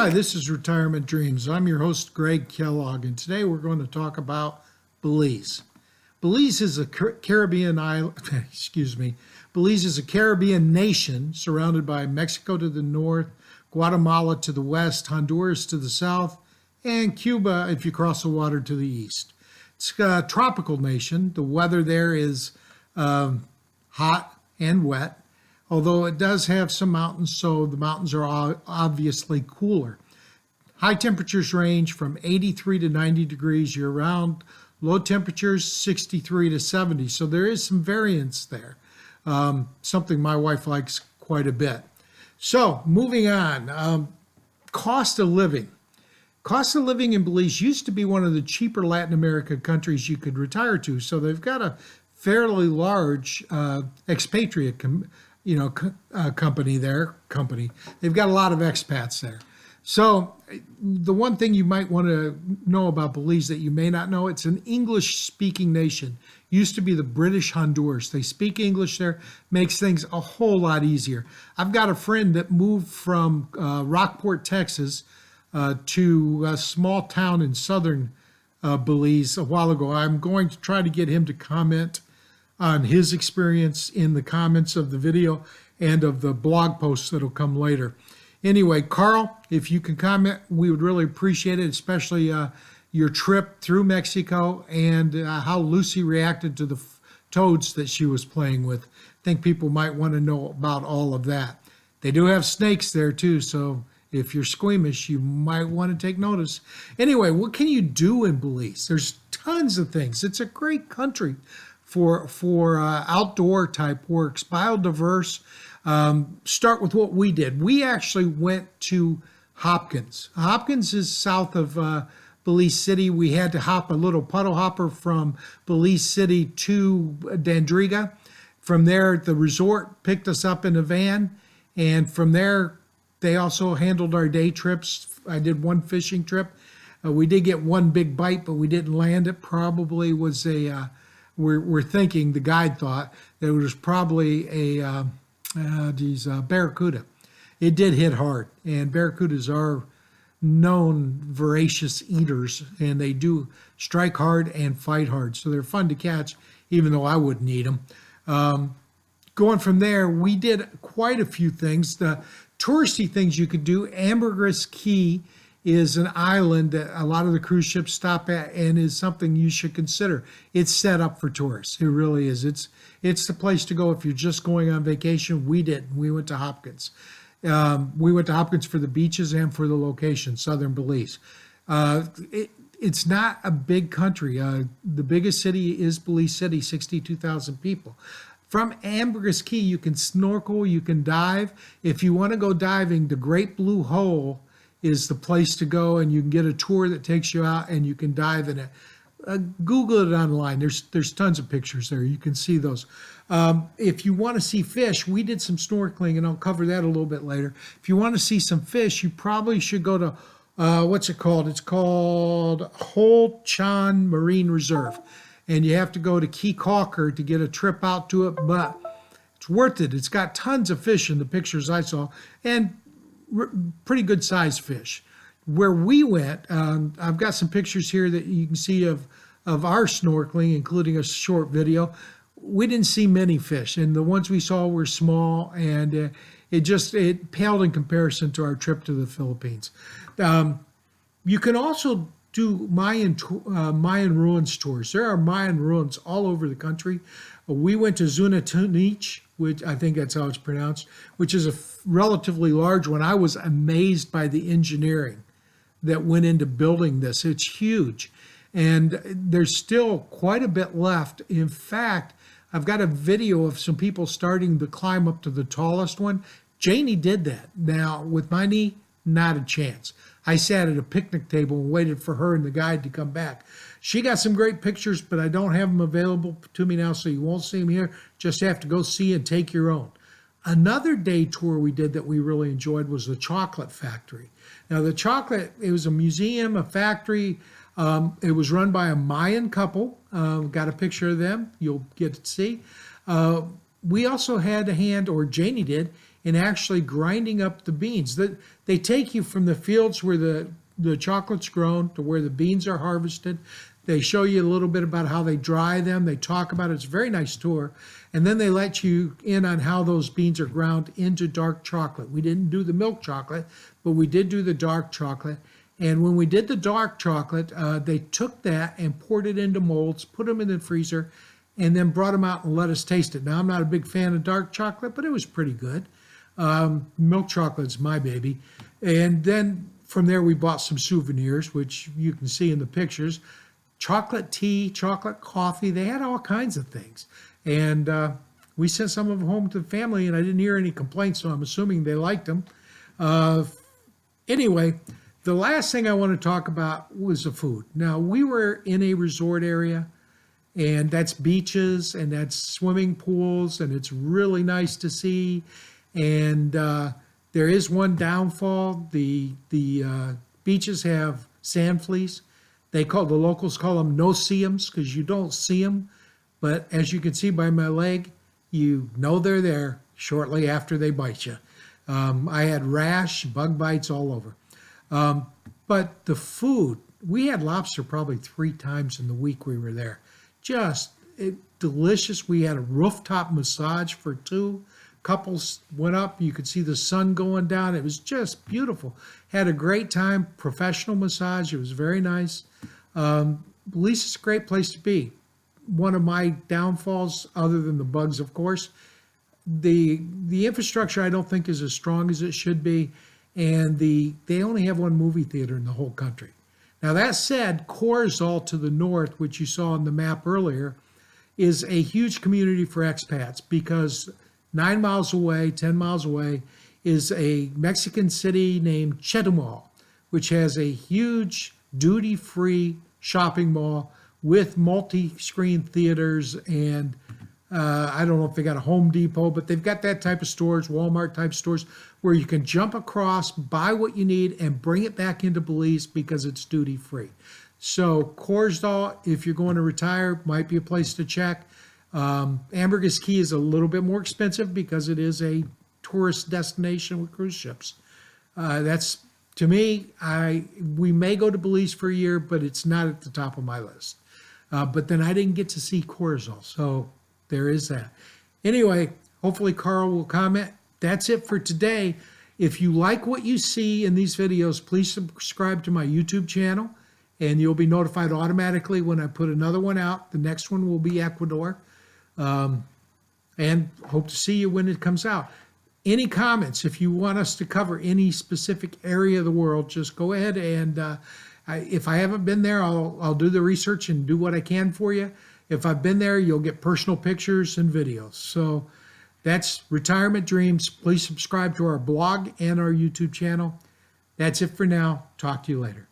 Hi, this is Retirement Dreams. I'm your host, Greg Kellogg, and today we're going to talk about Belize. Belize is a Caribbean island, excuse me. Belize is a Caribbean nation surrounded by Mexico to the north, Guatemala to the west, Honduras to the south, and Cuba, if you cross the water, to the east. It's a tropical nation. The weather there is hot and wet, although it does have some mountains, so the mountains are obviously cooler. High temperatures range from 83 to 90 degrees year-round. Low temperatures, 63 to 70. So there is some variance there, something my wife likes quite a bit. So moving on, cost of living. Cost of living in Belize used to be one of the cheaper Latin American countries you could retire to. So they've got a fairly large expatriate company there. They've got a lot of expats there. So the one thing you might want to know about Belize that you may not know, it's an English-speaking nation. Used to be the British Honduras. They speak English there, makes things a whole lot easier. I've got a friend that moved from Rockport, Texas, to a small town in southern Belize a while ago. I'm going to try to get him to comment on his experience in the comments of the video and of the blog posts that'll come later. Anyway, Carl, if you can comment, we would really appreciate it, especially your trip through Mexico and how Lucy reacted to the toads that she was playing with. I think people might want to know about all of that. They do have snakes there too, so if you're squeamish, you might want to take notice. Anyway, what can you do in Belize? There's tons of things. It's a great country for outdoor type works, biodiverse. Start with what we did. We actually went to Hopkins. Hopkins is south of Belize City. We had to hop a little puddle hopper from Belize City to Dandriga. From there, the resort picked us up in a van, and from there, they also handled our day trips. I did one fishing trip. We did get one big bite, but we didn't land it. Probably was we're thinking, the guide thought, that it was probably a barracuda. It did hit hard, and barracudas are known voracious eaters, and they do strike hard and fight hard. So they're fun to catch, even though I wouldn't eat them. Going from there, we did quite a few things. The touristy things you could do, Ambergris Caye is an island that a lot of the cruise ships stop at and is something you should consider. It's set up for tourists. It really is. It's the place to go if you're just going on vacation. We didn't. We went to Hopkins. We went to Hopkins for the beaches and for the location, southern Belize. It's not a big country. The biggest city is Belize City, 62,000 people. From Ambergris Caye, you can snorkel, you can dive. If you want to go diving, the Great Blue Hole is the place to go, and you can get a tour that takes you out and you can dive in it. Google it online. There's tons of pictures there. You can see those. If you want to see fish, we did some snorkeling, and I'll cover that a little bit later. If you want to see some fish, you probably should go to, what's it called? It's called Hol Chan Marine Reserve. And you have to go to Key Calker to get a trip out to it, but it's worth it. It's got tons of fish in the pictures I saw, and pretty good sized fish. Where we went, I've got some pictures here that you can see of our snorkeling, including a short video. We didn't see many fish, and the ones we saw were small, and it paled in comparison to our trip to the Philippines. You can also do Mayan Ruins tours. There are Mayan ruins all over the country. We went to Xunantunich, which I think that's how it's pronounced, which is a relatively large one. I was amazed by the engineering that went into building this. It's huge, and there's still quite a bit left. In fact, I've got a video of some people starting to climb up to the tallest one. Janie did that. Now, with my knee, not a chance. I sat at a picnic table and waited for her and the guide to come back. She got some great pictures, but I don't have them available to me now, so you won't see them here. Just have to go see and take your own. Another day tour we did that we really enjoyed was the chocolate factory. Now, it was a museum, a factory. It was run by a Mayan couple. Got a picture of them. You'll get to see. We also had a hand, or Janie did, and actually grinding up the beans. They take you from the fields where the chocolate's grown to where the beans are harvested. They show you a little bit about how they dry them. They talk about it. It's a very nice tour. And then they let you in on how those beans are ground into dark chocolate. We didn't do the milk chocolate, but we did do the dark chocolate. And when we did the dark chocolate, they took that and poured it into molds, put them in the freezer, and then brought them out and let us taste it. Now, I'm not a big fan of dark chocolate, but it was pretty good. Milk chocolate's my baby. And then from there, we bought some souvenirs, which you can see in the pictures. Chocolate tea, chocolate coffee, they had all kinds of things. And we sent some of them home to the family, and I didn't hear any complaints, so I'm assuming they liked them. Anyway, the last thing I want to talk about was the food. Now, we were in a resort area, and that's beaches, and that's swimming pools, and it's really nice to see. And there is one downfall. The beaches have sand fleas. The locals call them no-see-ums because you don't see them. But as you can see by my leg, you know they're there shortly after they bite you. I had rash, bug bites all over. But the food, we had lobster probably 3 times in the week we were there. Delicious. We had a rooftop massage for 2. Couples went up. You could see the sun going down. It was just beautiful. Had a great time. Professional massage. It was very nice. Belize is a great place to be. One of my downfalls, other than the bugs, of course, the infrastructure I don't think is as strong as it should be, and they only have one movie theater in the whole country. Now that said, Corzal to the north, which you saw on the map earlier, is a huge community for expats because 9 miles away, 10 miles away, is a Mexican city named Chetumal, which has a huge duty-free shopping mall with multi-screen theaters and I don't know if they got a Home Depot, but they've got that type of stores, Walmart type stores, where you can jump across, buy what you need, and bring it back into Belize because it's duty free. So Corzal, if you're going to retire, might be a place to check. Ambergris Caye is a little bit more expensive because it is a tourist destination with cruise ships. That's, to me, we may go to Belize for a year, but it's not at the top of my list. But then I didn't get to see Corzal, so there is that. Anyway, hopefully Carl will comment. That's it for today. If you like what you see in these videos, please subscribe to my YouTube channel, and you'll be notified automatically when I put another one out. The next one will be Ecuador. And hope to see you when it comes out. Any comments, if you want us to cover any specific area of the world, just go ahead and if I haven't been there, I'll do the research and do what I can for you. If I've been there, you'll get personal pictures and videos. So that's Retirement Dreams. Please subscribe to our blog and our YouTube channel. That's it for now. Talk to you later.